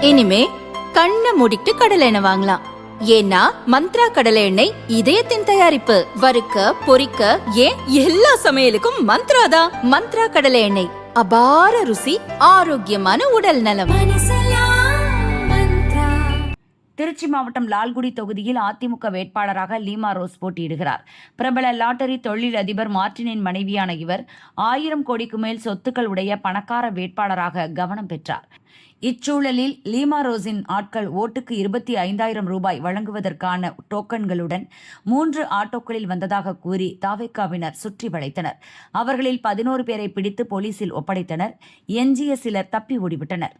இனிமே கண்ணை மூடிட்டு கடலை எண்ணெய் வாங்கலாம். ஏன்னா மந்த்ரா கடலை எண்ணெய் இதயத்தின் தயாரிப்பு. வறுக்க பொரிக்க ஏன் எல்லா சமையலுக்கும் மந்த்ரா தான். மந்த்ரா கடலை எண்ணெய், அபார ருசி, ஆரோக்கியமான உடல் நலம். திருச்சி மாவட்டம் லால்குடி தொகுதியில் அதிமுக வேட்பாளராக லீமா ரோஸ் போட்டியிடுகிறார். பிரபல லாட்டரி தொழில் அதிபர் மார்டினின் மனைவியான இவர் 1000 கோடிக்கு மேல் சொத்துக்கள் உடைய பணக்கார வேட்பாளராக கவனம் பெற்றார். இச்சூழலில் லீமா ரோஸின் ஆட்கள் ஓட்டுக்கு 25,000 ரூபாய் வழங்குவதற்கான டோக்கன்களுடன் 3 ஆட்டோக்களில் வந்ததாக கூறி தாவேக்காவினர் சுற்றி வளைத்தனர். அவர்களில் 11 பேரை பிடித்து போலீசில் ஒப்படைத்தனர். எஞ்சிய சிலர் தப்பி ஓடிவிட்டனர்.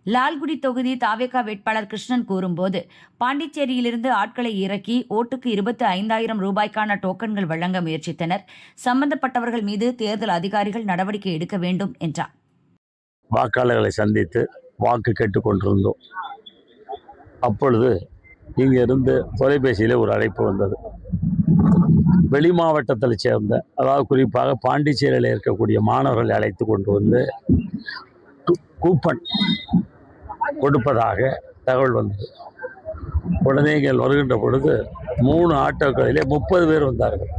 லால்குடி தொகுதி தாவேகா வேட்பாளர் கிருஷ்ணன் கூறும்போது, பாண்டிச்சேரியிலிருந்து ஆட்களை இறக்கி ஓட்டுக்கு 25,000 ரூபாய்க்கான டோக்கன்கள் வழங்க முயற்சித்தனர். சம்பந்தப்பட்டவர்கள் மீது தேர்தல் அதிகாரிகள் நடவடிக்கை எடுக்க வேண்டும் என்றார். வாக்காளர்களை சந்தித்து வாக்கு கேட்டுக்கொண்டிருந்தோம். அப்பொழுது இங்கிருந்து தொலைபேசியில் ஒரு அழைப்பு வந்தது. வெளி மாவட்டத்தில் சேர்ந்த, அதாவது குறிப்பாக பாண்டிச்சேரியில் இருக்கக்கூடிய மாணவர்களை அழைத்து கொண்டு வந்து கூப்பன் கொடுப்பதாக தகவல் வந்தது. உடனே இங்கே வருகின்ற பொழுது 3 ஆட்டோக்களிலே 30 பேர் வந்தார்கள்.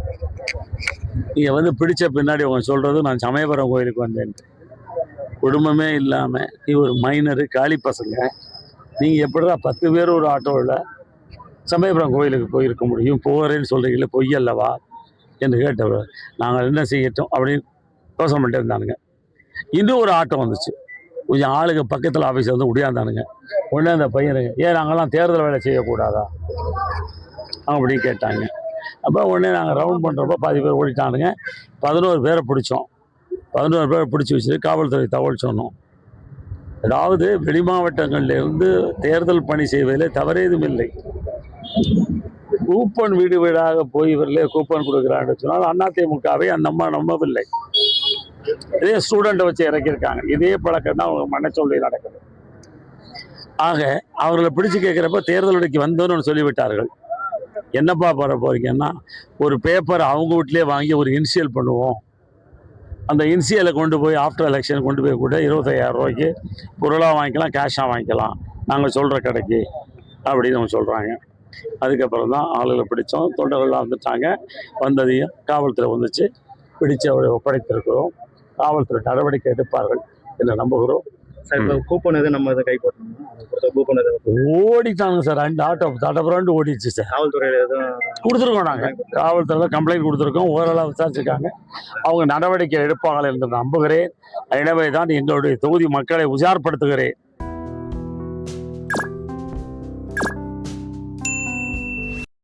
இங்கே வந்து பிடிச்ச பின்னாடி அவங்க சொல்கிறது, நான் சமயபுரம் கோயிலுக்கு வந்தேன். குடும்பமே இல்லாமல் நீ ஒரு மைனரு, காலி பசங்க, நீங்கள் எப்படிடா 10 பேர் ஒரு ஆட்டோவில் சமயபுரம் கோயிலுக்கு போயிருக்க முடியும், போகிறேன்னு சொல்கிறீங்களே, பொய்யல்லவா என்று கேட்டவர், நாங்கள் என்ன செய்யட்டோம் அப்படின்னு யோசனை பண்ணிட்டு இருந்தானுங்க. இன்னும் ஒரு ஆட்டோ வந்துச்சு. கொஞ்சம் ஆளுங்க பக்கத்தில் ஆஃபீஸில் வந்து உடையாந்தானுங்க. உடனே அந்த பையனுங்க, ஏன் நாங்கள்லாம் தேர்தல் வேலை செய்யக்கூடாதா அப்படின்னு கேட்டாங்க. அப்போ உடனே நாங்கள் ரவுண்ட் பண்ணுறப்போ பாதி பேர் ஓடிட்டானுங்க. 11 பேரை பிடிச்சோம். 11 பேரை பிடிச்சி வச்சுட்டு காவல்துறை தகவல் சொன்னோம். அதாவது வெளி மாவட்டங்களிலிருந்து தேர்தல் பணி செய்வதில் தவறேதும் இல்லை. கூப்பன் வீடு வீடாக போய் இவர்களே கூப்பன் கொடுக்குறான்னு சொன்னால் அதிமுகவை அந்த அம்மா நம்பவில்லை. இதே ஸ்டூடெண்ட்டை வச்சு இறக்கியிருக்காங்க. இதே பழக்கம் தான் அவங்க மனச்சொல்லி நடக்குது. ஆக அவர்களை பிடிச்சு கேட்குறப்ப தேர்தலுக்கு வந்தோன்னு சொல்லிவிட்டார்கள். என்னப்பா பண்ண போறீங்கன்னா, ஒரு பேப்பர் அவங்க வீட்டிலே வாங்கி ஒரு இன்சியல் பண்ணுவோம், அந்த இன்சியலை கொண்டு போய் ஆஃப்டர் எலெக்ஷன் கொண்டு போய் கூட 25,000 ரூபாய்க்கு பொருளாக வாங்கிக்கலாம், கேஷாக வாங்கிக்கலாம் நாங்கள் சொல்கிற கடைக்கு அப்படின்னு அவங்க சொல்கிறாங்க. அதுக்கப்புறம் தான் ஆளுகளை பிடிச்சோம். தொண்டர்கள்லாம் வந்துட்டாங்க. வந்ததையும் காவல்துறை வந்துச்சு, பிடிச்சு அவரை ஒப்படைத்திருக்கிறோம். காவல்துறை நடவடிக்கை எடுப்பார்கள் என்று நம்புகிறோம். சார், இப்போ கூப்பன் எது நம்ம இதை கை போட்டோம், கூப்பன் எது ஓடிட்டாங்க சார். 2 ஆட்டோ தடப்புறாண்டு ஓடிடுச்சு சார். காவல்துறையில் எதுவும் கொடுத்துருக்கோம். நாங்கள் காவல்துறையில் கம்ப்ளைண்ட் கொடுத்துருக்கோம். ஓரளவு விசாரிச்சிருக்காங்க. அவங்க நடவடிக்கை எடுப்பார்கள் என்று நம்புகிறேன். எனவே தான் எங்களுடைய தொகுதி மக்களை உஜார்படுத்துகிறேன்.